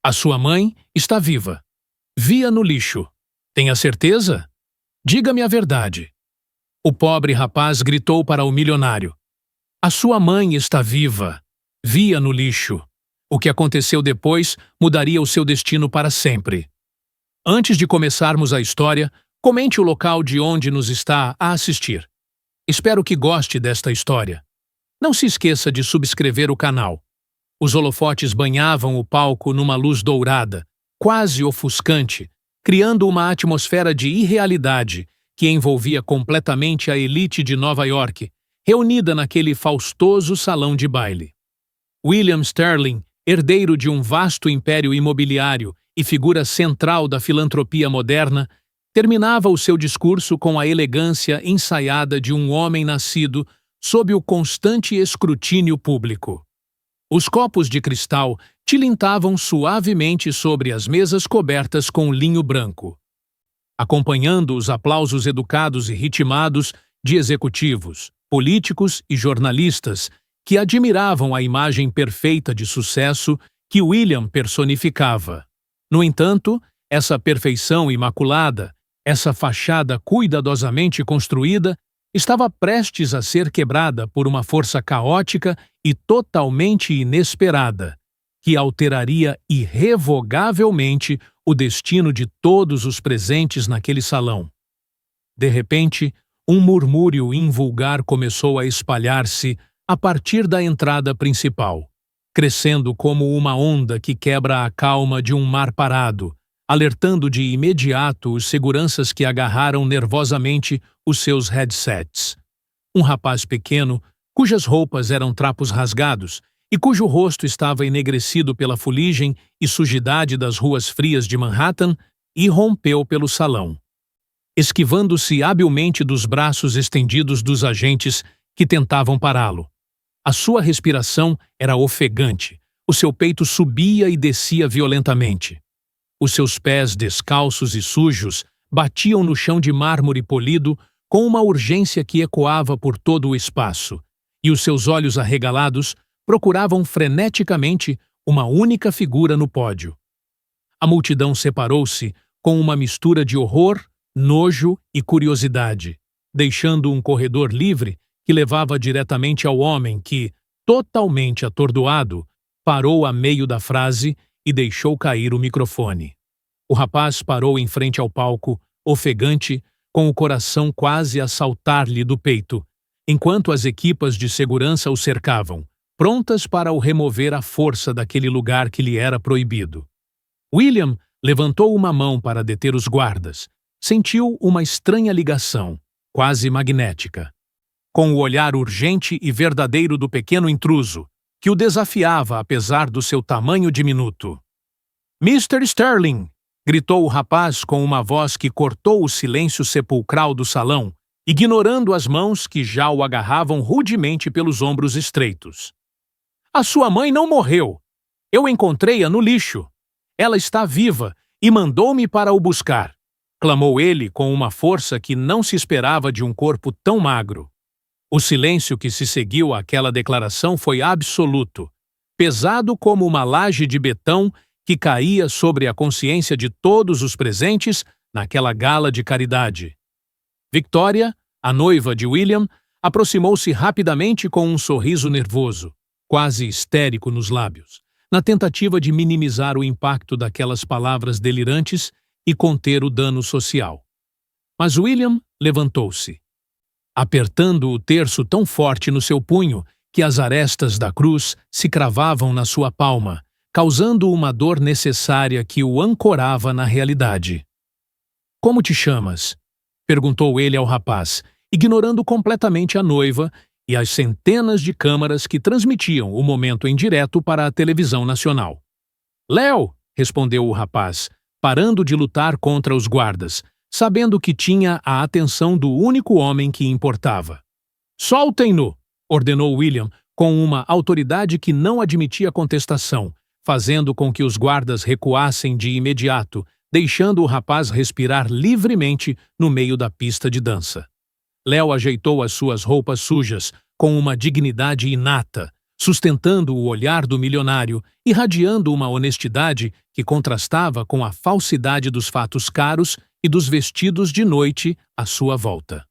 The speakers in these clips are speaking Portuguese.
A sua mãe está viva. Vi-a no lixo. Tem a certeza? Diga-me a verdade. O pobre rapaz gritou para o milionário. A sua mãe está viva. Vi-a no lixo. O que aconteceu depois mudaria o seu destino para sempre. Antes de começarmos a história, comente o local de onde nos está a assistir. Espero que goste desta história. Não se esqueça de subscrever o canal. Os holofotes banhavam o palco numa luz dourada, quase ofuscante, criando uma atmosfera de irrealidade que envolvia completamente a elite de Nova York, reunida naquele faustoso salão de baile. William Sterling, herdeiro de um vasto império imobiliário e figura central da filantropia moderna, terminava o seu discurso com a elegância ensaiada de um homem nascido sob o constante escrutínio público. Os copos de cristal tilintavam suavemente sobre as mesas cobertas com linho branco, acompanhando os aplausos educados e ritmados de executivos, políticos e jornalistas que admiravam a imagem perfeita de sucesso que William personificava. No entanto, essa perfeição imaculada, essa fachada cuidadosamente construída, estava prestes a ser quebrada por uma força caótica e totalmente inesperada, que alteraria irrevogavelmente o destino de todos os presentes naquele salão. De repente, um murmúrio invulgar começou a espalhar-se a partir da entrada principal, crescendo como uma onda que quebra a calma de um mar parado, alertando de imediato os seguranças que agarraram nervosamente os seus headsets. Um rapaz pequeno, cujas roupas eram trapos rasgados e cujo rosto estava enegrecido pela fuligem e sujidade das ruas frias de Manhattan, irrompeu pelo salão, esquivando-se habilmente dos braços estendidos dos agentes que tentavam pará-lo. A sua respiração era ofegante, o seu peito subia e descia violentamente. Os seus pés descalços e sujos batiam no chão de mármore polido com uma urgência que ecoava por todo o espaço, e os seus olhos arregalados procuravam freneticamente uma única figura no pódio. A multidão separou-se com uma mistura de horror, nojo e curiosidade, deixando um corredor livre que levava diretamente ao homem que, totalmente atordoado, parou a meio da frase e deixou cair o microfone. O rapaz parou em frente ao palco, ofegante, com o coração quase a saltar-lhe do peito, enquanto as equipas de segurança o cercavam, prontas para o remover à força daquele lugar que lhe era proibido. William levantou uma mão para deter os guardas. Sentiu uma estranha ligação, quase magnética, com o olhar urgente e verdadeiro do pequeno intruso, que o desafiava apesar do seu tamanho diminuto. "Mr. Sterling!" gritou o rapaz com uma voz que cortou o silêncio sepulcral do salão, ignorando as mãos que já o agarravam rudemente pelos ombros estreitos. "A sua mãe não morreu. Eu encontrei-a no lixo. Ela está viva e mandou-me para o buscar", clamou ele com uma força que não se esperava de um corpo tão magro. O silêncio que se seguiu àquela declaração foi absoluto, pesado como uma laje de betão que caía sobre a consciência de todos os presentes naquela gala de caridade. Victoria, a noiva de William, aproximou-se rapidamente com um sorriso nervoso, quase histérico nos lábios, na tentativa de minimizar o impacto daquelas palavras delirantes e conter o dano social. Mas William levantou-se, apertando o terço tão forte no seu punho que as arestas da cruz se cravavam na sua palma, causando uma dor necessária que o ancorava na realidade. "Como te chamas?" perguntou ele ao rapaz, ignorando completamente a noiva e as centenas de câmaras que transmitiam o momento em direto para a televisão nacional. "Léo!" respondeu o rapaz, parando de lutar contra os guardas, sabendo que tinha a atenção do único homem que importava. "Soltem-no!" ordenou William com uma autoridade que não admitia contestação, fazendo com que os guardas recuassem de imediato, deixando o rapaz respirar livremente no meio da pista de dança. Léo ajeitou as suas roupas sujas com uma dignidade inata, sustentando o olhar do milionário, irradiando uma honestidade que contrastava com a falsidade dos fatos caros e dos vestidos de noite à sua volta.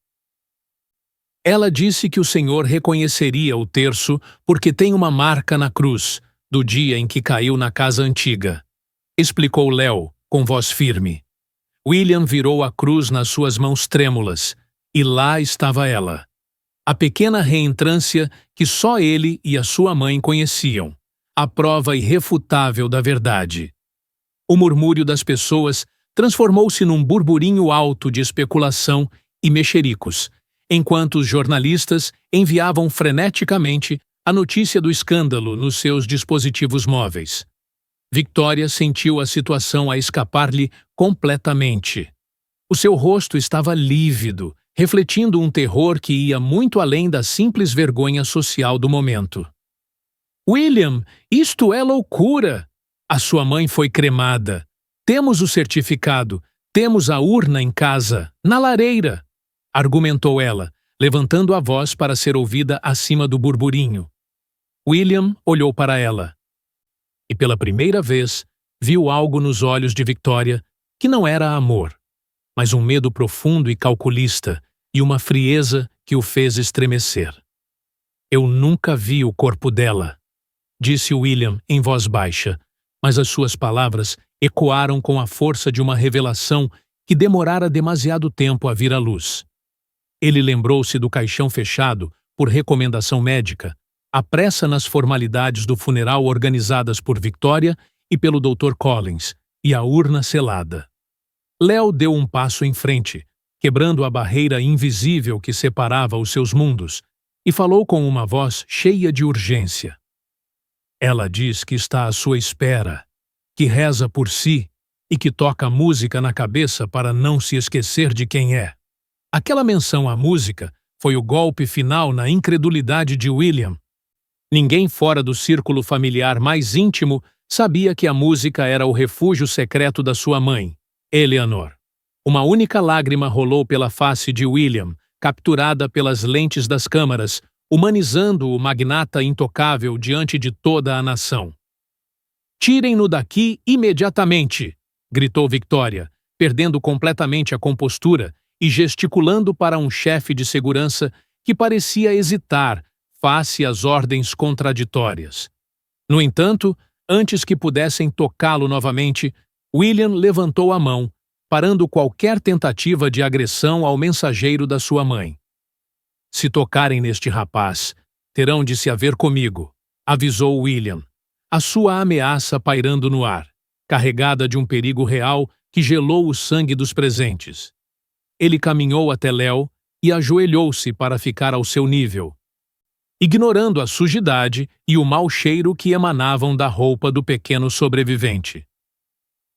Ela disse que o Senhor reconheceria o terço porque tem uma marca na cruz, do dia em que caiu na casa antiga. Explicou Léo, com voz firme. William virou a cruz nas suas mãos trêmulas, e lá estava ela. A pequena reentrância que só ele e a sua mãe conheciam, a prova irrefutável da verdade. O murmúrio das pessoas transformou-se num burburinho alto de especulação e mexericos, enquanto os jornalistas enviavam freneticamente a notícia do escândalo nos seus dispositivos móveis. Victoria sentiu a situação a escapar-lhe completamente. O seu rosto estava lívido, refletindo um terror que ia muito além da simples vergonha social do momento. William, isto é loucura! A sua mãe foi cremada. Temos o certificado, temos a urna em casa, na lareira, argumentou ela, levantando a voz para ser ouvida acima do burburinho. William olhou para ela. E pela primeira vez, viu algo nos olhos de Victoria que não era amor, mas um medo profundo e calculista e uma frieza que o fez estremecer. Eu nunca vi o corpo dela, disse William em voz baixa, mas as suas palavras ecoaram com a força de uma revelação que demorara demasiado tempo a vir à luz. Ele lembrou-se do caixão fechado, por recomendação médica, a pressa nas formalidades do funeral organizadas por Victoria e pelo Dr. Collins, e a urna selada. Léo deu um passo em frente, quebrando a barreira invisível que separava os seus mundos, e falou com uma voz cheia de urgência. Ela diz que está à sua espera, que reza por si e que toca música na cabeça para não se esquecer de quem é. Aquela menção à música foi o golpe final na incredulidade de William. Ninguém fora do círculo familiar mais íntimo sabia que a música era o refúgio secreto da sua mãe, Eleanor. Uma única lágrima rolou pela face de William, capturada pelas lentes das câmaras, humanizando o magnata intocável diante de toda a nação. "Tirem-no daqui imediatamente!" gritou Victoria, perdendo completamente a compostura e gesticulando para um chefe de segurança que parecia hesitar face às ordens contraditórias. No entanto, antes que pudessem tocá-lo novamente, William levantou a mão, parando qualquer tentativa de agressão ao mensageiro da sua mãe. "Se tocarem neste rapaz, terão de se haver comigo", avisou William, a sua ameaça pairando no ar, carregada de um perigo real que gelou o sangue dos presentes. Ele caminhou até Léo e ajoelhou-se para ficar ao seu nível, ignorando a sujidade e o mau cheiro que emanavam da roupa do pequeno sobrevivente.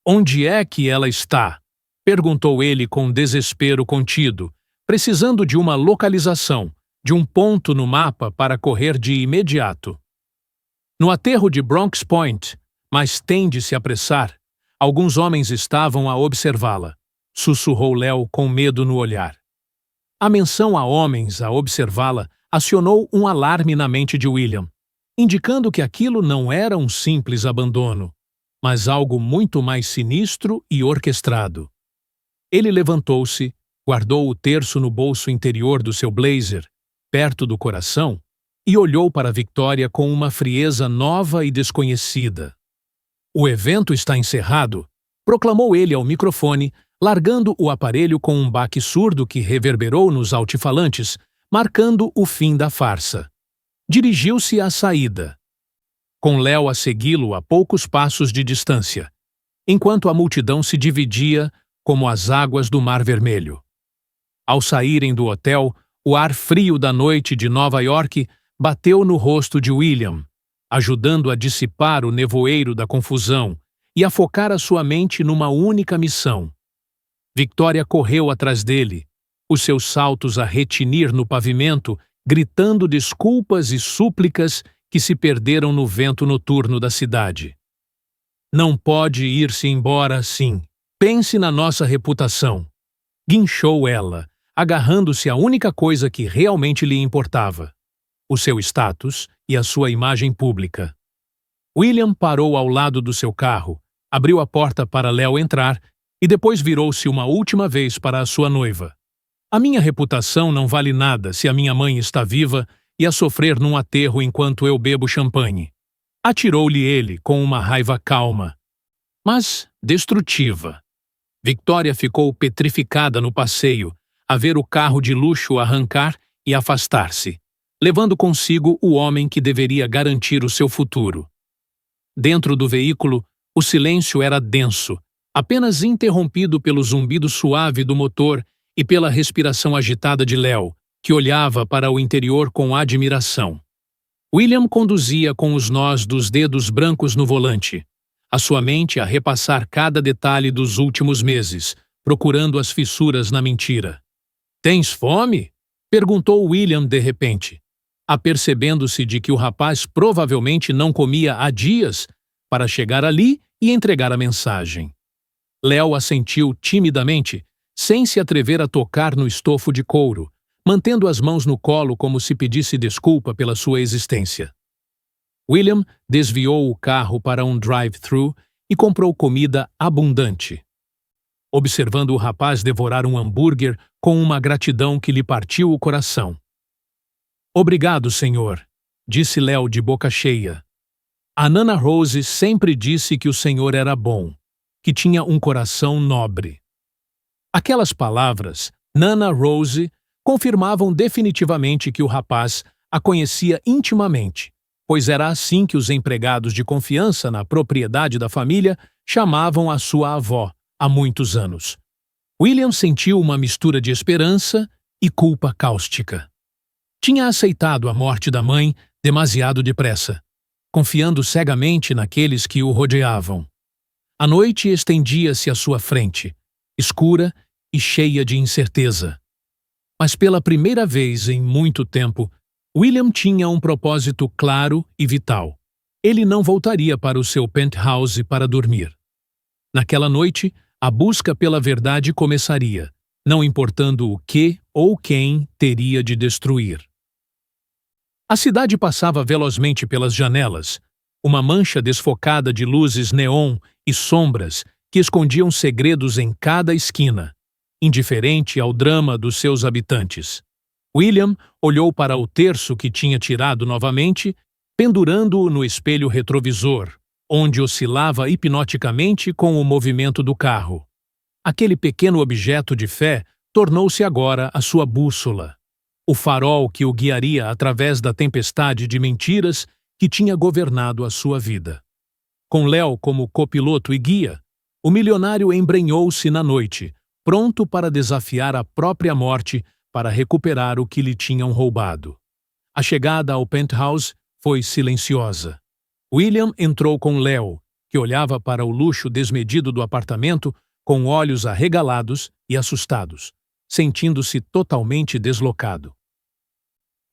"Onde é que ela está?" perguntou ele com desespero contido, precisando de uma localização, de um ponto no mapa para correr de imediato. "No aterro de Bronx Point, mas tem de se apressar. Alguns homens estavam a observá-la", sussurrou Léo com medo no olhar. A menção a homens a observá-la acionou um alarme na mente de William, indicando que aquilo não era um simples abandono, mas algo muito mais sinistro e orquestrado. Ele levantou-se, guardou o terço no bolso interior do seu blazer, perto do coração, e olhou para Victoria com uma frieza nova e desconhecida. "O evento está encerrado", proclamou ele ao microfone, largando o aparelho com um baque surdo que reverberou nos altifalantes, marcando o fim da farsa. Dirigiu-se à saída, com Léo a segui-lo a poucos passos de distância, enquanto a multidão se dividia como as águas do Mar Vermelho. Ao saírem do hotel, o ar frio da noite de Nova York bateu no rosto de William, ajudando a dissipar o nevoeiro da confusão e a focar a sua mente numa única missão. Victoria correu atrás dele, os seus saltos a retinir no pavimento, gritando desculpas e súplicas que se perderam no vento noturno da cidade. "Não pode ir-se embora assim. Pense na nossa reputação", guinchou ela, agarrando-se à única coisa que realmente lhe importava: o seu status e a sua imagem pública. William parou ao lado do seu carro, abriu a porta para Léo entrar e depois virou-se uma última vez para a sua noiva. A minha reputação não vale nada se a minha mãe está viva e a sofrer num aterro enquanto eu bebo champanhe. Atirou-lhe ele com uma raiva calma, mas destrutiva. Victoria ficou petrificada no passeio, a ver o carro de luxo arrancar e afastar-se, levando consigo o homem que deveria garantir o seu futuro. Dentro do veículo, o silêncio era denso, apenas interrompido pelo zumbido suave do motor e pela respiração agitada de Léo, que olhava para o interior com admiração. William conduzia com os nós dos dedos brancos no volante, a sua mente a repassar cada detalhe dos últimos meses, procurando as fissuras na mentira. "Tens fome?" perguntou William de repente, apercebendo-se de que o rapaz provavelmente não comia há dias para chegar ali e entregar a mensagem. Léo assentiu timidamente, sem se atrever a tocar no estofo de couro, mantendo as mãos no colo como se pedisse desculpa pela sua existência. William desviou o carro para um drive-thru e comprou comida abundante, observando o rapaz devorar um hambúrguer com uma gratidão que lhe partiu o coração. "Obrigado, senhor", disse Léo de boca cheia. A Nana Rose sempre disse que o senhor era bom, que tinha um coração nobre. Aquelas palavras, Nana Rose, confirmavam definitivamente que o rapaz a conhecia intimamente, pois era assim que os empregados de confiança na propriedade da família chamavam a sua avó há muitos anos. William sentiu uma mistura de esperança e culpa cáustica. Tinha aceitado a morte da mãe demasiado depressa, confiando cegamente naqueles que o rodeavam. A noite estendia-se à sua frente, escura e cheia de incerteza. Mas pela primeira vez em muito tempo, William tinha um propósito claro e vital. Ele não voltaria para o seu penthouse para dormir. Naquela noite, a busca pela verdade começaria, não importando o que ou quem teria de destruir. A cidade passava velozmente pelas janelas, uma mancha desfocada de luzes neon e sombras que escondiam segredos em cada esquina, indiferente ao drama dos seus habitantes. William olhou para o terço que tinha tirado novamente, pendurando-o no espelho retrovisor, onde oscilava hipnoticamente com o movimento do carro. Aquele pequeno objeto de fé tornou-se agora a sua bússola, o farol que o guiaria através da tempestade de mentiras que tinha governado a sua vida. Com Léo como copiloto e guia, o milionário embrenhou-se na noite, pronto para desafiar a própria morte para recuperar o que lhe tinham roubado. A chegada ao penthouse foi silenciosa. William entrou com Léo, que olhava para o luxo desmedido do apartamento com olhos arregalados e assustados, sentindo-se totalmente deslocado.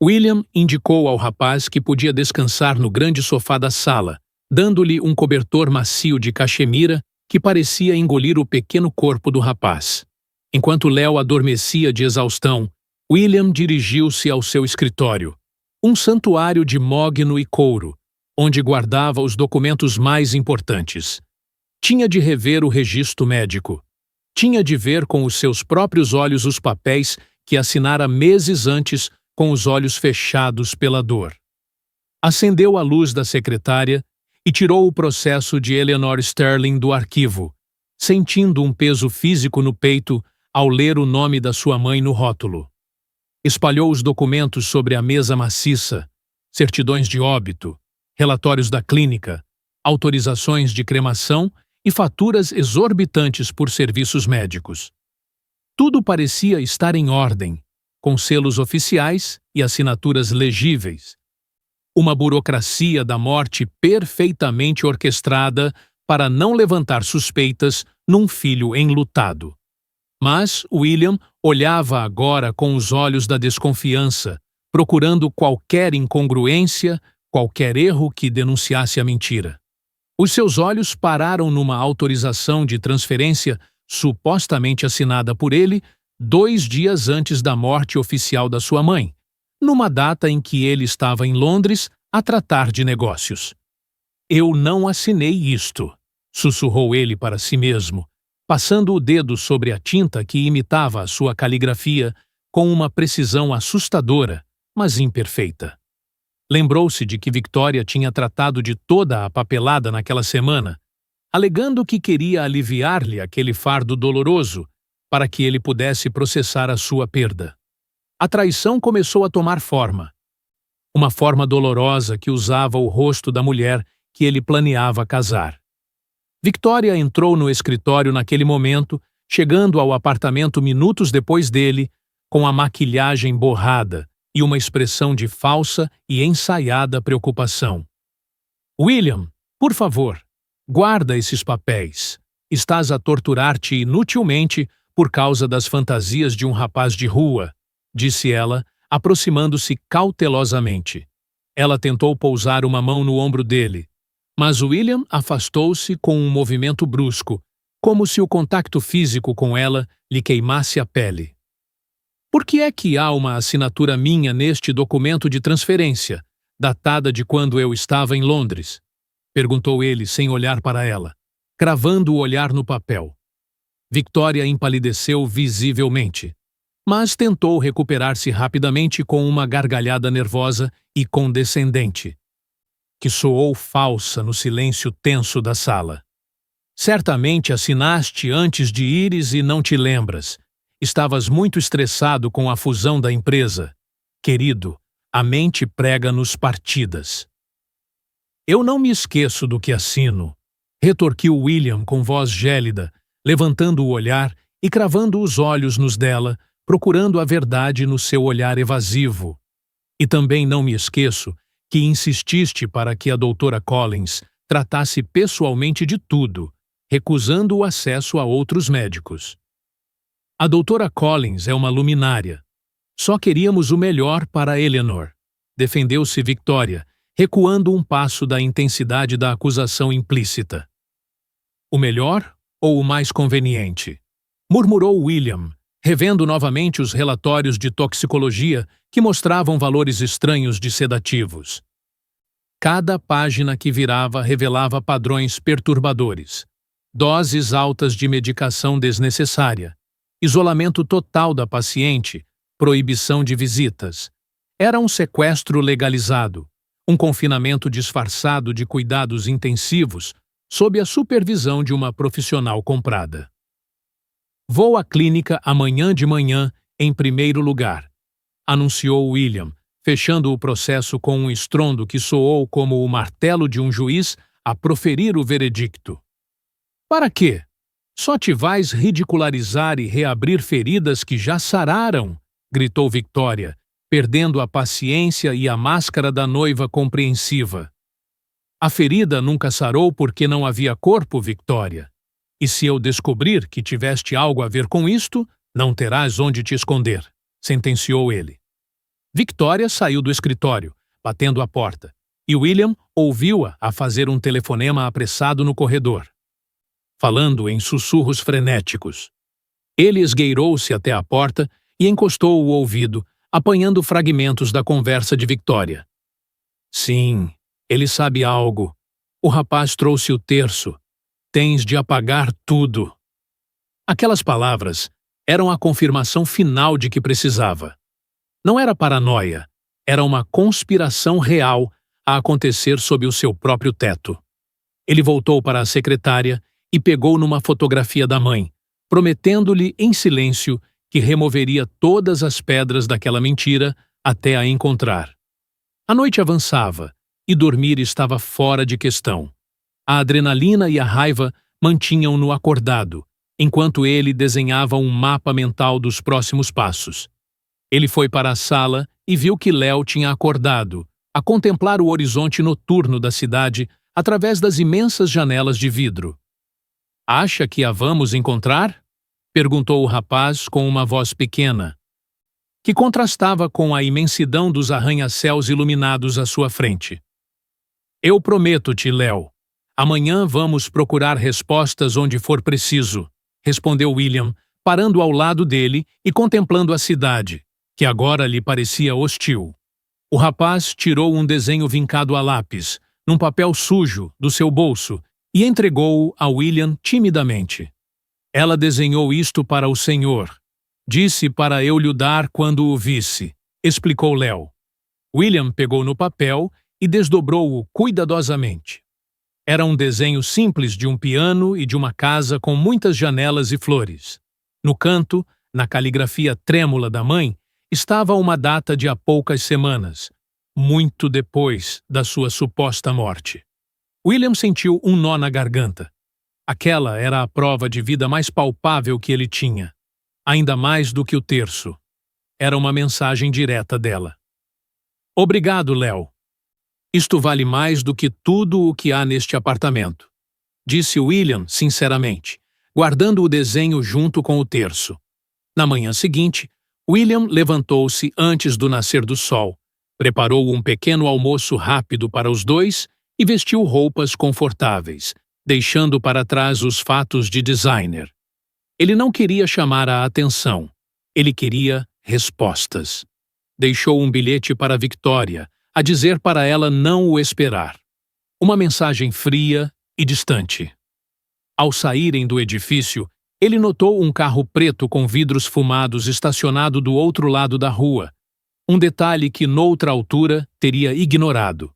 William indicou ao rapaz que podia descansar no grande sofá da sala, dando-lhe um cobertor macio de cachemira que parecia engolir o pequeno corpo do rapaz. Enquanto Léo adormecia de exaustão, William dirigiu-se ao seu escritório, um santuário de mogno e couro, onde guardava os documentos mais importantes. Tinha de rever o registro médico. Tinha de ver com os seus próprios olhos os papéis que assinara meses antes com os olhos fechados pela dor. Acendeu a luz da secretária e tirou o processo de Eleanor Sterling do arquivo, sentindo um peso físico no peito ao ler o nome da sua mãe no rótulo. Espalhou os documentos sobre a mesa maciça, certidões de óbito, relatórios da clínica, autorizações de cremação e faturas exorbitantes por serviços médicos. Tudo parecia estar em ordem, com selos oficiais e assinaturas legíveis. Uma burocracia da morte perfeitamente orquestrada para não levantar suspeitas num filho enlutado. Mas William olhava agora com os olhos da desconfiança, procurando qualquer incongruência, qualquer erro que denunciasse a mentira. Os seus olhos pararam numa autorização de transferência supostamente assinada por ele 2 dias antes da morte oficial da sua mãe, numa data em que ele estava em Londres a tratar de negócios. Eu não assinei isto, sussurrou ele para si mesmo, passando o dedo sobre a tinta que imitava a sua caligrafia com uma precisão assustadora, mas imperfeita. Lembrou-se de que Victoria tinha tratado de toda a papelada naquela semana, alegando que queria aliviar-lhe aquele fardo doloroso para que ele pudesse processar a sua perda. A traição começou a tomar forma. Uma forma dolorosa que usava o rosto da mulher que ele planeava casar. Victoria entrou no escritório naquele momento, chegando ao apartamento minutos depois dele, com a maquilhagem borrada e uma expressão de falsa e ensaiada preocupação. William, por favor, guarda esses papéis. Estás a torturar-te inutilmente por causa das fantasias de um rapaz de rua, disse ela, aproximando-se cautelosamente. Ela tentou pousar uma mão no ombro dele, mas William afastou-se com um movimento brusco, como se o contacto físico com ela lhe queimasse a pele. Por que é que há uma assinatura minha neste documento de transferência, datada de quando eu estava em Londres? Perguntou ele sem olhar para ela, cravando o olhar no papel. Victoria empalideceu visivelmente, mas tentou recuperar-se rapidamente com uma gargalhada nervosa e condescendente, que soou falsa no silêncio tenso da sala. Certamente assinaste antes de ires e não te lembras. Estavas muito estressado com a fusão da empresa. Querido, a mente prega-nos partidas. Eu não me esqueço do que assino, retorquiu William com voz gélida, levantando o olhar e cravando os olhos nos dela, procurando a verdade no seu olhar evasivo. E também não me esqueço que insististe para que a doutora Collins tratasse pessoalmente de tudo, recusando o acesso a outros médicos. A doutora Collins é uma luminária. Só queríamos o melhor para Eleanor, defendeu-se Victoria, recuando um passo da intensidade da acusação implícita. O melhor ou o mais conveniente? Murmurou William, revendo novamente os relatórios de toxicologia que mostravam valores estranhos de sedativos. Cada página que virava revelava padrões perturbadores, doses altas de medicação desnecessária, isolamento total da paciente, proibição de visitas. Era um sequestro legalizado, um confinamento disfarçado de cuidados intensivos sob a supervisão de uma profissional comprada. Vou à clínica amanhã de manhã, em primeiro lugar, anunciou William, fechando o processo com um estrondo que soou como o martelo de um juiz a proferir o veredicto. Para quê? Só te vais ridicularizar e reabrir feridas que já sararam, gritou Victoria, perdendo a paciência e a máscara da noiva compreensiva. A ferida nunca sarou porque não havia corpo, Victoria. E se eu descobrir que tiveste algo a ver com isto, não terás onde te esconder, sentenciou ele. Victoria saiu do escritório, batendo a porta, e William ouviu-a a fazer um telefonema apressado no corredor, falando em sussurros frenéticos. Ele esgueirou-se até a porta e encostou o ouvido, apanhando fragmentos da conversa de Victoria. Sim, ele sabe algo. O rapaz trouxe o terço. Tens de apagar tudo. Aquelas palavras eram a confirmação final de que precisava. Não era paranoia, era uma conspiração real a acontecer sob o seu próprio teto. Ele voltou para a secretária e pegou numa fotografia da mãe, prometendo-lhe em silêncio que removeria todas as pedras daquela mentira até a encontrar. A noite avançava e dormir estava fora de questão. A adrenalina e a raiva mantinham-no acordado, enquanto ele desenhava um mapa mental dos próximos passos. Ele foi para a sala e viu que Léo tinha acordado, a contemplar o horizonte noturno da cidade através das imensas janelas de vidro. Acha que a vamos encontrar? Perguntou o rapaz com uma voz pequena, que contrastava com a imensidão dos arranha-céus iluminados à sua frente. Eu prometo-te, Léo. Amanhã vamos procurar respostas onde for preciso, respondeu William, parando ao lado dele e contemplando a cidade, que agora lhe parecia hostil. O rapaz tirou um desenho vincado a lápis, num papel sujo, do seu bolso, e entregou-o a William timidamente. Ela desenhou isto para o senhor. Disse para eu lhe dar quando o visse, explicou Léo. William pegou no papel e desdobrou-o cuidadosamente. Era um desenho simples de um piano e de uma casa com muitas janelas e flores. No canto, na caligrafia trêmula da mãe, estava uma data de há poucas semanas, muito depois da sua suposta morte. William sentiu um nó na garganta. Aquela era a prova de vida mais palpável que ele tinha, ainda mais do que o terço. Era uma mensagem direta dela. Obrigado, Léo. Isto vale mais do que tudo o que há neste apartamento, disse William sinceramente, guardando o desenho junto com o terço. Na manhã seguinte, William levantou-se antes do nascer do sol, preparou um pequeno almoço rápido para os dois e vestiu roupas confortáveis, deixando para trás os fatos de designer. Ele não queria chamar a atenção, ele queria respostas. Deixou um bilhete para Victoria, a dizer para ela não o esperar. Uma mensagem fria e distante. Ao saírem do edifício, ele notou um carro preto com vidros fumados estacionado do outro lado da rua, um detalhe que noutra altura teria ignorado.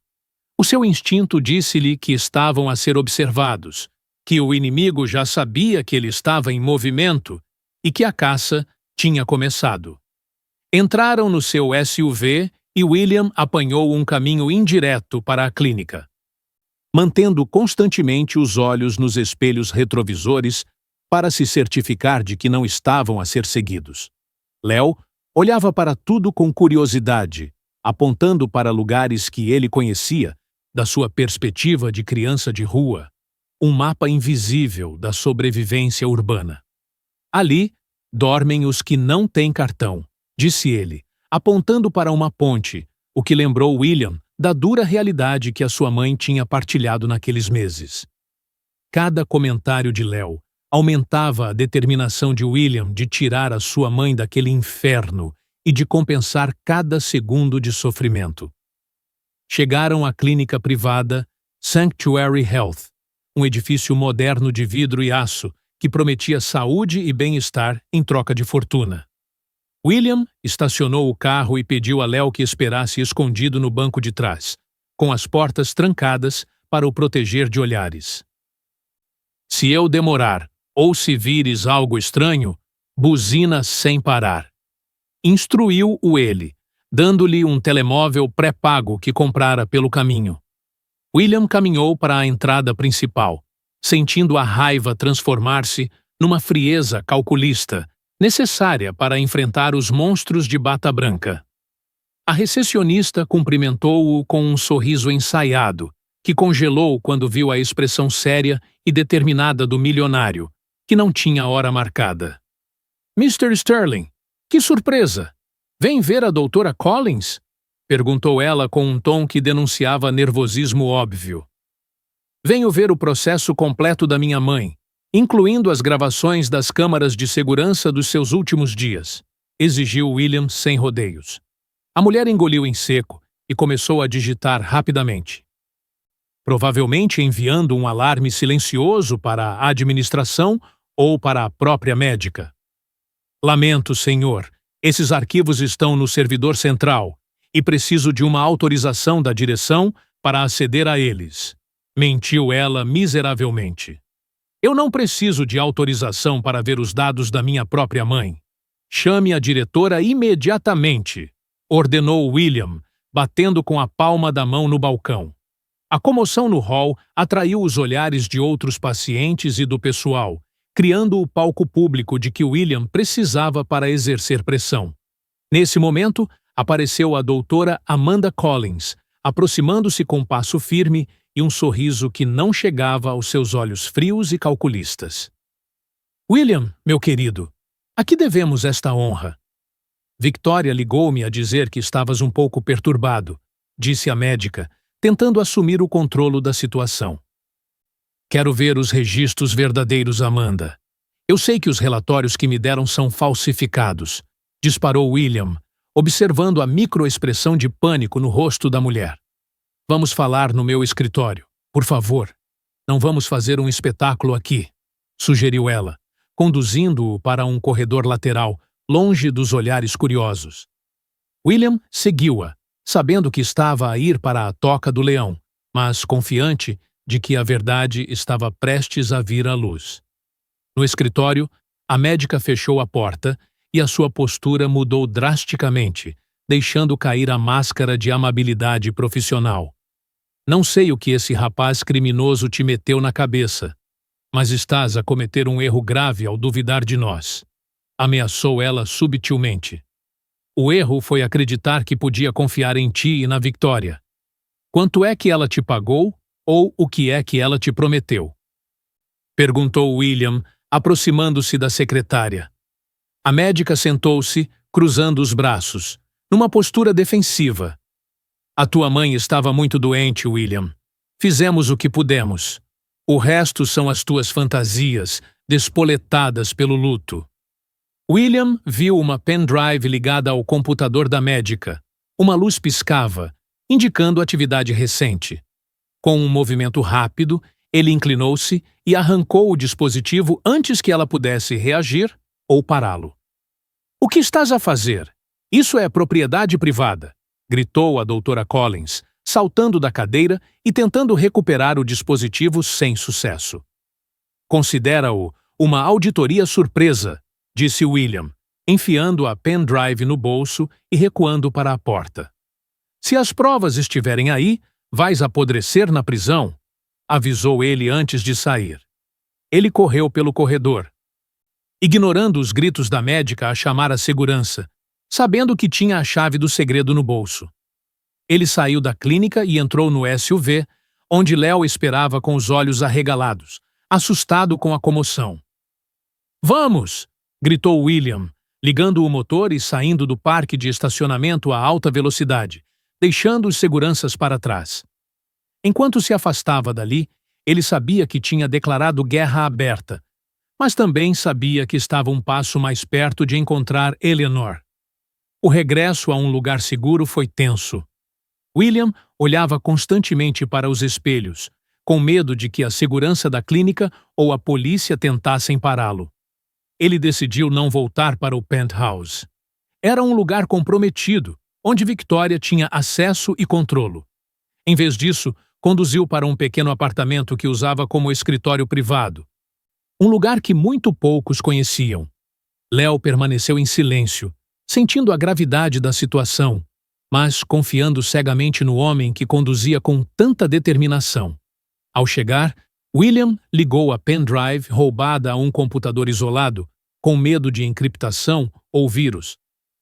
O seu instinto disse-lhe que estavam a ser observados, que o inimigo já sabia que ele estava em movimento e que a caça tinha começado. Entraram no seu SUV e William apanhou um caminho indireto para a clínica. Mantendo constantemente os olhos nos espelhos retrovisores para se certificar de que não estavam a ser seguidos. Léo olhava para tudo com curiosidade, apontando para lugares que ele conhecia, da sua perspectiva de criança de rua, um mapa invisível da sobrevivência urbana. Ali dormem os que não têm cartão, disse ele, apontando para uma ponte, o que lembrou William da dura realidade que a sua mãe tinha partilhado naqueles meses. Cada comentário de Léo aumentava a determinação de William de tirar a sua mãe daquele inferno e de compensar cada segundo de sofrimento. Chegaram à clínica privada Sanctuary Health, um edifício moderno de vidro e aço que prometia saúde e bem-estar em troca de fortuna. William estacionou o carro e pediu a Léo que esperasse escondido no banco de trás, com as portas trancadas para o proteger de olhares. Se eu demorar, ou se vires algo estranho, buzina sem parar. Instruiu-o ele, dando-lhe um telemóvel pré-pago que comprara pelo caminho. William caminhou para a entrada principal, sentindo a raiva transformar-se numa frieza calculista, necessária para enfrentar os monstros de bata branca. A recepcionista cumprimentou-o com um sorriso ensaiado, que congelou quando viu a expressão séria e determinada do milionário, que não tinha hora marcada. Mr. Sterling, que surpresa! Vem ver a doutora Collins? Perguntou ela com um tom que denunciava nervosismo óbvio. Venho ver o processo completo da minha mãe, incluindo as gravações das câmaras de segurança dos seus últimos dias, exigiu William sem rodeios. A mulher engoliu em seco e começou a digitar rapidamente. Provavelmente enviando um alarme silencioso para a administração ou para a própria médica. Lamento, senhor, esses arquivos estão no servidor central e preciso de uma autorização da direção para aceder a eles. Mentiu ela miseravelmente. Eu não preciso de autorização para ver os dados da minha própria mãe. Chame a diretora imediatamente, ordenou William, batendo com a palma da mão no balcão. A comoção no hall atraiu os olhares de outros pacientes e do pessoal, criando o palco público de que William precisava para exercer pressão. Nesse momento, apareceu a doutora Amanda Collins, aproximando-se com passo firme e um sorriso que não chegava aos seus olhos frios e calculistas. William, meu querido, a que devemos esta honra? Victoria ligou-me a dizer que estavas um pouco perturbado, disse a médica, tentando assumir o controle da situação. Quero ver os registros verdadeiros, Amanda. Eu sei que os relatórios que me deram são falsificados, disparou William, observando a microexpressão de pânico no rosto da mulher. Vamos falar no meu escritório, por favor. Não vamos fazer um espetáculo aqui, sugeriu ela, conduzindo-o para um corredor lateral, longe dos olhares curiosos. William seguiu-a, sabendo que estava a ir para a Toca do Leão, mas confiante de que a verdade estava prestes a vir à luz. No escritório, a médica fechou a porta e a sua postura mudou drasticamente, deixando cair a máscara de amabilidade profissional. Não sei o que esse rapaz criminoso te meteu na cabeça, mas estás a cometer um erro grave ao duvidar de nós, ameaçou ela subtilmente. O erro foi acreditar que podia confiar em ti e na Victoria. Quanto é que ela te pagou ou o que é que ela te prometeu? Perguntou William, aproximando-se da secretária. A médica sentou-se, cruzando os braços, numa postura defensiva. A tua mãe estava muito doente, William. Fizemos o que pudemos. O resto são as tuas fantasias, despoletadas pelo luto. William viu uma pendrive ligada ao computador da médica. Uma luz piscava, indicando atividade recente. Com um movimento rápido, ele inclinou-se e arrancou o dispositivo antes que ela pudesse reagir ou pará-lo. O que estás a fazer? Isso é propriedade privada, gritou a doutora Collins, saltando da cadeira e tentando recuperar o dispositivo sem sucesso. Considera-o uma auditoria surpresa, disse William, enfiando a pendrive no bolso e recuando para a porta. Se as provas estiverem aí, vais apodrecer na prisão, avisou ele antes de sair. Ele correu pelo corredor, ignorando os gritos da médica a chamar a segurança, sabendo que tinha a chave do segredo no bolso. Ele saiu da clínica e entrou no SUV, onde Léo esperava com os olhos arregalados, assustado com a comoção. Vamos! Gritou William, ligando o motor e saindo do parque de estacionamento a alta velocidade, deixando os seguranças para trás. Enquanto se afastava dali, ele sabia que tinha declarado guerra aberta, mas também sabia que estava um passo mais perto de encontrar Eleanor. O regresso a um lugar seguro foi tenso. William olhava constantemente para os espelhos, com medo de que a segurança da clínica ou a polícia tentassem pará-lo. Ele decidiu não voltar para o penthouse. Era um lugar comprometido, onde Victoria tinha acesso e controlo. Em vez disso, conduziu para um pequeno apartamento que usava como escritório privado. Um lugar que muito poucos conheciam. Léo permaneceu em silêncio, sentindo a gravidade da situação, mas confiando cegamente no homem que conduzia com tanta determinação. Ao chegar, William ligou a pendrive roubada a um computador isolado, com medo de encriptação ou vírus,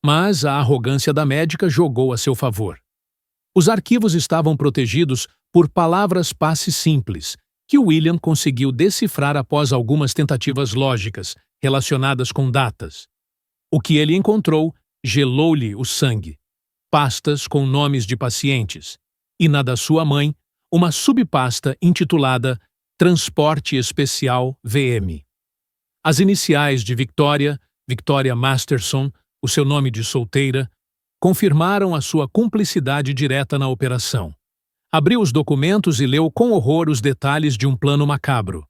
mas a arrogância da médica jogou a seu favor. Os arquivos estavam protegidos por palavras-passe simples, que William conseguiu decifrar após algumas tentativas lógicas relacionadas com datas. O que ele encontrou gelou-lhe o sangue. Pastas com nomes de pacientes, e na da sua mãe, uma subpasta intitulada Transporte Especial VM. As iniciais de Victoria, Victoria Masterson, o seu nome de solteira, confirmaram a sua cumplicidade direta na operação. Abriu os documentos e leu com horror os detalhes de um plano macabro.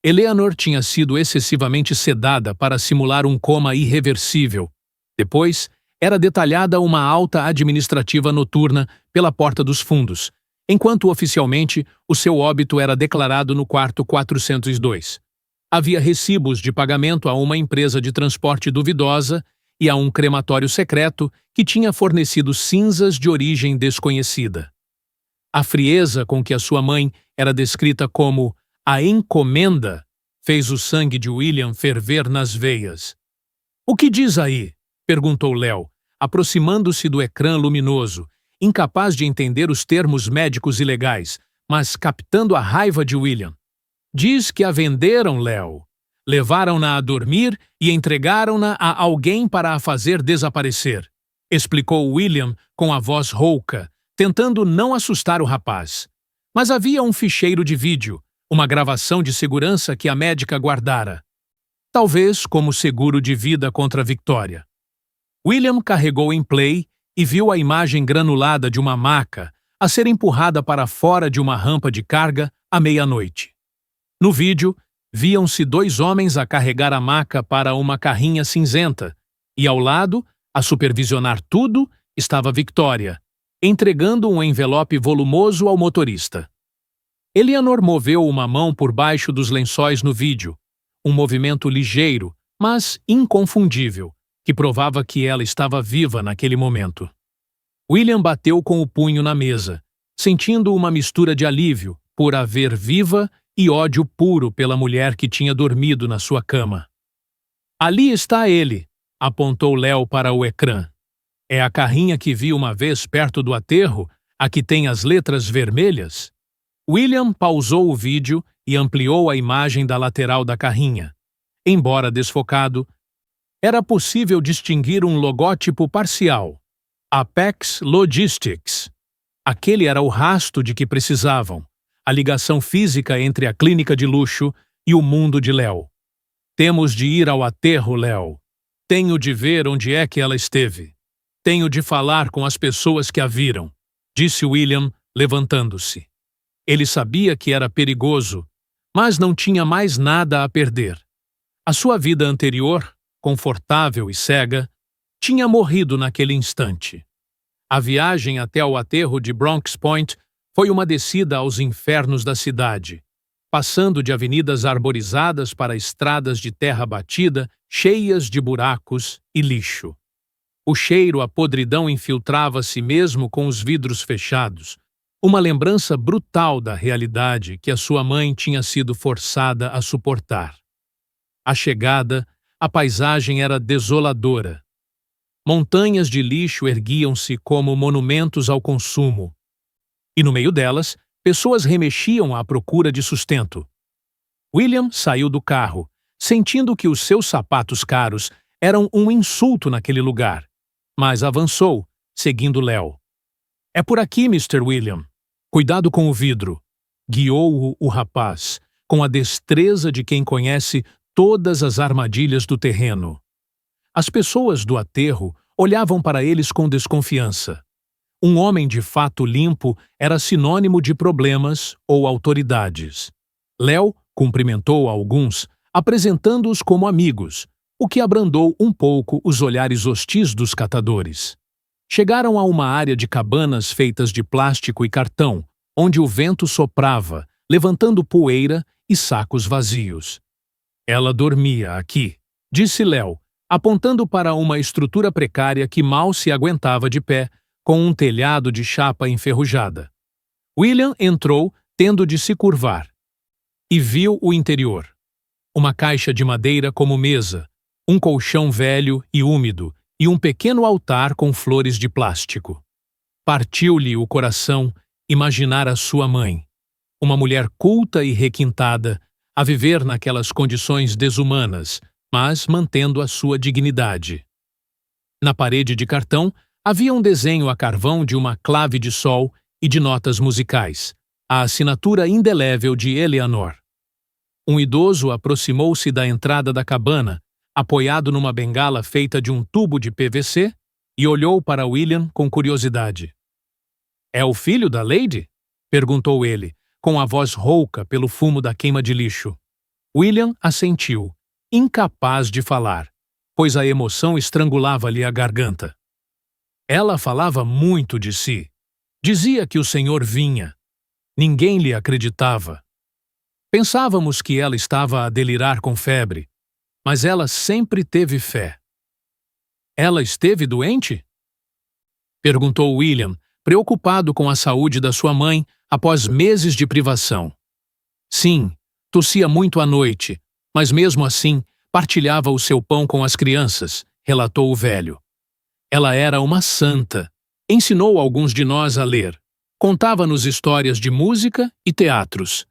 Eleanor tinha sido excessivamente sedada para simular um coma irreversível. Depois, era detalhada uma alta administrativa noturna pela porta dos fundos, enquanto oficialmente o seu óbito era declarado no quarto 402. Havia recibos de pagamento a uma empresa de transporte duvidosa e a um crematório secreto que tinha fornecido cinzas de origem desconhecida. A frieza com que a sua mãe era descrita como a encomenda fez o sangue de William ferver nas veias. "O que diz aí?" perguntou Léo, aproximando-se do ecrã luminoso, incapaz de entender os termos médicos e legais, mas captando a raiva de William. "Diz que a venderam, Léo. Levaram-na a dormir e entregaram-na a alguém para a fazer desaparecer", explicou William com a voz rouca, tentando não assustar o rapaz. Mas havia um ficheiro de vídeo, uma gravação de segurança que a médica guardara. Talvez como seguro de vida contra a Victoria. William carregou em play e viu a imagem granulada de uma maca a ser empurrada para fora de uma rampa de carga à meia-noite. No vídeo, viam-se dois homens a carregar a maca para uma carrinha cinzenta e, ao lado, a supervisionar tudo, estava Victoria, entregando um envelope volumoso ao motorista. Eleanor moveu uma mão por baixo dos lençóis no vídeo, um movimento ligeiro, mas inconfundível, que provava que ela estava viva naquele momento. William bateu com o punho na mesa, sentindo uma mistura de alívio por a ver viva e ódio puro pela mulher que tinha dormido na sua cama. Ali está ele, apontou Léo para o ecrã. É a carrinha que vi uma vez perto do aterro, a que tem as letras vermelhas? William pausou o vídeo e ampliou a imagem da lateral da carrinha. Embora desfocado, era possível distinguir um logótipo parcial. Apex Logistics. Aquele era o rastro de que precisavam, a ligação física entre a clínica de luxo e o mundo de Léo. Temos de ir ao aterro, Léo. Tenho de ver onde é que ela esteve. Tenho de falar com as pessoas que a viram, disse William, levantando-se. Ele sabia que era perigoso, mas não tinha mais nada a perder. A sua vida anterior, confortável e cega, tinha morrido naquele instante. A viagem até ao aterro de Bronx Point foi uma descida aos infernos da cidade, passando de avenidas arborizadas para estradas de terra batida, cheias de buracos e lixo. O cheiro à podridão infiltrava-se mesmo com os vidros fechados, uma lembrança brutal da realidade que a sua mãe tinha sido forçada a suportar. À chegada, a paisagem era desoladora. Montanhas de lixo erguiam-se como monumentos ao consumo, e no meio delas, pessoas remexiam à procura de sustento. William saiu do carro, sentindo que os seus sapatos caros eram um insulto naquele lugar, mas avançou, seguindo Léo. É por aqui, Mr. William. Cuidado com o vidro. Guiou-o o rapaz, com a destreza de quem conhece todas as armadilhas do terreno. As pessoas do aterro olhavam para eles com desconfiança. Um homem de fato limpo era sinônimo de problemas ou autoridades. Léo cumprimentou alguns, apresentando-os como amigos, o que abrandou um pouco os olhares hostis dos catadores. Chegaram a uma área de cabanas feitas de plástico e cartão, onde o vento soprava, levantando poeira e sacos vazios. Ela dormia aqui, disse Léo, apontando para uma estrutura precária que mal se aguentava de pé, com um telhado de chapa enferrujada. William entrou, tendo de se curvar, e viu o interior. Uma caixa de madeira como mesa, um colchão velho e úmido e um pequeno altar com flores de plástico. Partiu-lhe o coração imaginar a sua mãe, uma mulher culta e requintada, a viver naquelas condições desumanas, mas mantendo a sua dignidade. Na parede de cartão havia um desenho a carvão de uma clave de sol e de notas musicais, a assinatura indelével de Eleanor. Um idoso aproximou-se da entrada da cabana, apoiado numa bengala feita de um tubo de PVC, e olhou para William com curiosidade. — É o filho da Lady? Perguntou ele, com a voz rouca pelo fumo da queima de lixo. William assentiu, incapaz de falar, pois a emoção estrangulava-lhe a garganta. Ela falava muito de si. Dizia que o senhor vinha. Ninguém lhe acreditava. Pensávamos que ela estava a delirar com febre, mas ela sempre teve fé. Ela esteve doente? Perguntou William, preocupado com a saúde da sua mãe após meses de privação. Sim, tossia muito à noite, mas mesmo assim partilhava o seu pão com as crianças, relatou o velho. Ela era uma santa. Ensinou alguns de nós a ler. Contava-nos histórias de música e teatros.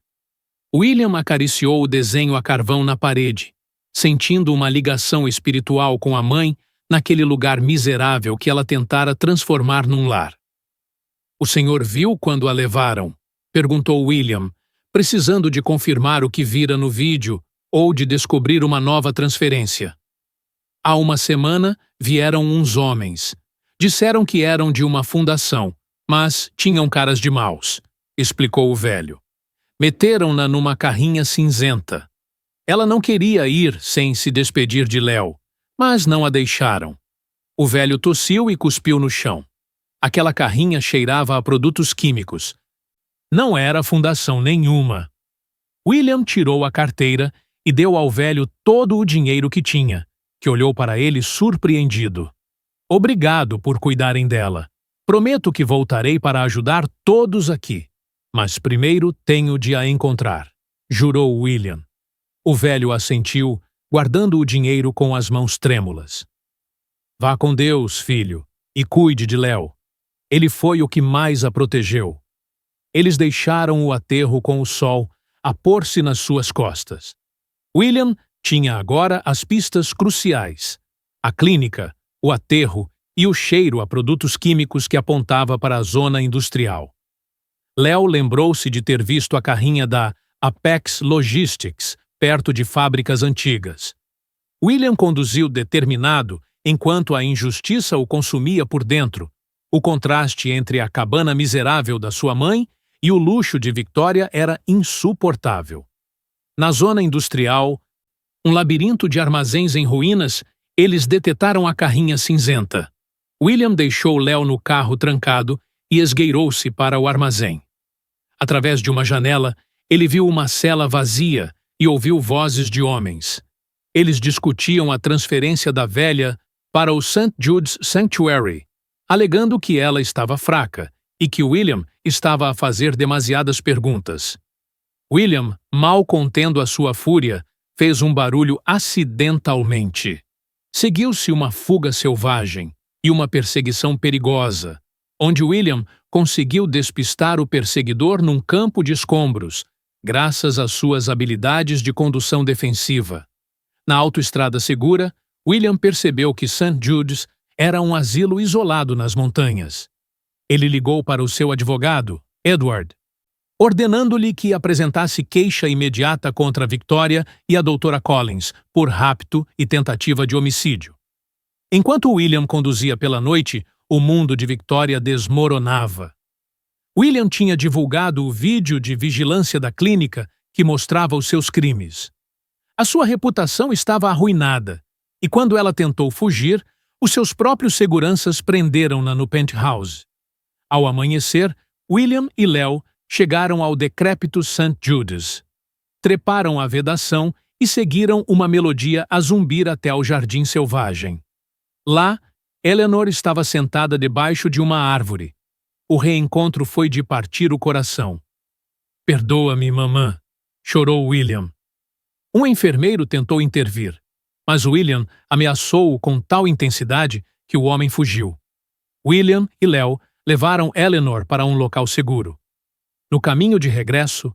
William acariciou o desenho a carvão na parede, sentindo uma ligação espiritual com a mãe naquele lugar miserável que ela tentara transformar num lar. O senhor viu quando a levaram? Perguntou William, precisando de confirmar o que vira no vídeo ou de descobrir uma nova transferência. Há uma semana vieram uns homens. Disseram que eram de uma fundação, mas tinham caras de maus, explicou o velho. Meteram-na numa carrinha cinzenta. Ela não queria ir sem se despedir de Léo, mas não a deixaram. O velho tossiu e cuspiu no chão. Aquela carrinha cheirava a produtos químicos. Não era fundação nenhuma. William tirou a carteira e deu ao velho todo o dinheiro que tinha, que olhou para ele surpreendido. Obrigado por cuidarem dela. Prometo que voltarei para ajudar todos aqui. Mas primeiro tenho de a encontrar, jurou William. O velho assentiu, guardando o dinheiro com as mãos trêmulas. Vá com Deus, filho, e cuide de Léo. Ele foi o que mais a protegeu. Eles deixaram o aterro com o sol a pôr-se nas suas costas. William tinha agora as pistas cruciais: a clínica, o aterro e o cheiro a produtos químicos que apontava para a zona industrial. Léo lembrou-se de ter visto a carrinha da Apex Logistics perto de fábricas antigas. William conduziu determinado enquanto a injustiça o consumia por dentro. O contraste entre a cabana miserável da sua mãe e o luxo de Victoria era insuportável. Na zona industrial, um labirinto de armazéns em ruínas, eles detetaram a carrinha cinzenta. William deixou Léo no carro trancado e esgueirou-se para o armazém. Através de uma janela, ele viu uma cela vazia e ouviu vozes de homens. Eles discutiam a transferência da velha para o St. Jude's Sanctuary, alegando que ela estava fraca e que William estava a fazer demasiadas perguntas. William, mal contendo a sua fúria, fez um barulho acidentalmente. Seguiu-se uma fuga selvagem e uma perseguição perigosa, onde William conseguiu despistar o perseguidor num campo de escombros, graças às suas habilidades de condução defensiva. Na autoestrada segura, William percebeu que St. Jude's era um asilo isolado nas montanhas. Ele ligou para o seu advogado, Edward, ordenando-lhe que apresentasse queixa imediata contra Victoria e a doutora Collins por rapto e tentativa de homicídio. Enquanto William conduzia pela noite, o mundo de Victoria desmoronava. William tinha divulgado o vídeo de vigilância da clínica que mostrava os seus crimes. A sua reputação estava arruinada, e quando ela tentou fugir, os seus próprios seguranças prenderam-na no penthouse. Ao amanhecer, William e Léo chegaram ao decrépito St. Jude's. Treparam a vedação e seguiram uma melodia a zumbir até ao jardim selvagem. Lá, Eleanor estava sentada debaixo de uma árvore. O reencontro foi de partir o coração. Perdoa-me, mamã, chorou William. Um enfermeiro tentou intervir, mas William ameaçou-o com tal intensidade que o homem fugiu. William e Léo levaram Eleanor para um local seguro. No caminho de regresso,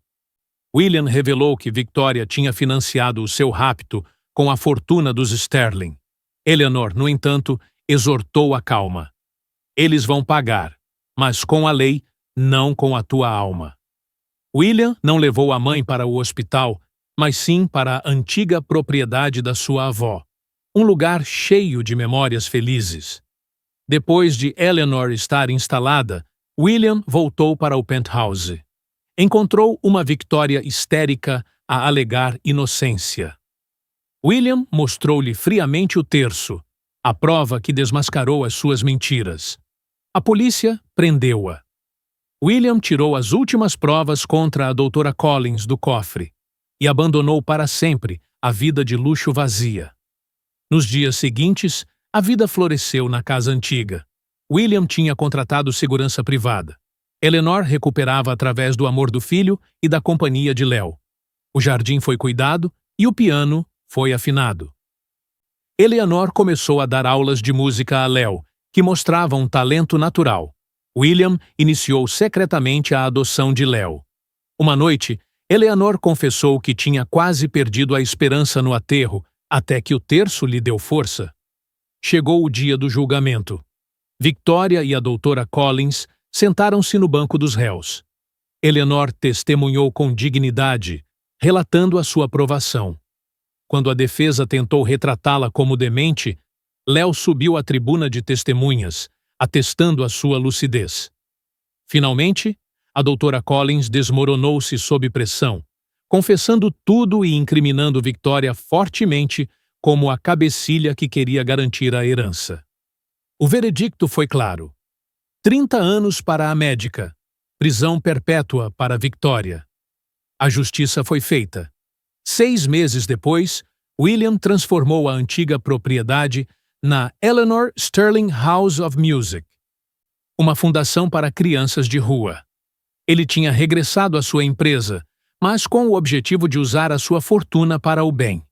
William revelou que Victoria tinha financiado o seu rapto com a fortuna dos Sterling. Eleanor, no entanto, exortou a calma. Eles vão pagar, mas com a lei, não com a tua alma. William não levou a mãe para o hospital, mas sim para a antiga propriedade da sua avó, um lugar cheio de memórias felizes. Depois de Eleanor estar instalada, William voltou para o penthouse. Encontrou uma Victoria histérica a alegar inocência. William mostrou-lhe friamente o terço, a prova que desmascarou as suas mentiras. A polícia prendeu-a. William tirou as últimas provas contra a doutora Collins do cofre e abandonou para sempre a vida de luxo vazia. Nos dias seguintes, a vida floresceu na casa antiga. William tinha contratado segurança privada. Eleanor recuperava através do amor do filho e da companhia de Léo. O jardim foi cuidado e o piano foi afinado. Eleanor começou a dar aulas de música a Léo, que mostrava um talento natural. William iniciou secretamente a adoção de Léo. Uma noite, Eleanor confessou que tinha quase perdido a esperança no aterro, até que o terço lhe deu força. Chegou o dia do julgamento. Victoria e a doutora Collins sentaram-se no banco dos réus. Eleanor testemunhou com dignidade, relatando a sua provação. quando a defesa tentou retratá-la como demente, Léo subiu à tribuna de testemunhas, atestando a sua lucidez. Finalmente, a doutora Collins desmoronou-se sob pressão, confessando tudo e incriminando Victoria fortemente como a cabecilha que queria garantir a herança. O veredicto foi claro. 30 anos para a médica, prisão perpétua para Victoria. A justiça foi feita. 6 meses depois, William transformou a antiga propriedade na Eleanor Sterling House of Music, uma fundação para crianças de rua. Ele tinha regressado à sua empresa, mas com o objetivo de usar a sua fortuna para o bem.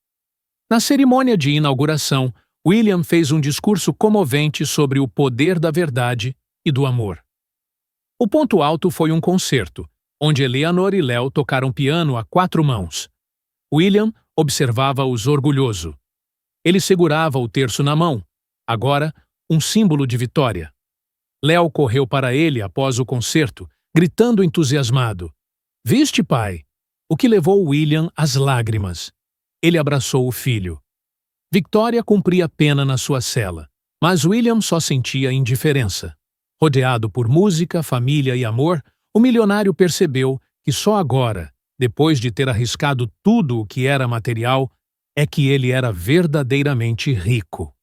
Na cerimônia de inauguração, William fez um discurso comovente sobre o poder da verdade e do amor. O ponto alto foi um concerto, onde Eleanor e Léo tocaram piano a 4 mãos. William observava-os orgulhoso. Ele segurava o terço na mão, agora um símbolo de vitória. Léo correu para ele após o concerto, gritando entusiasmado: "Viste, pai?", o que levou William às lágrimas. Ele abraçou o filho. Victoria cumpria pena na sua cela, mas William só sentia indiferença. Rodeado por música, família e amor, o milionário percebeu que só agora, depois de ter arriscado tudo o que era material, é que ele era verdadeiramente rico.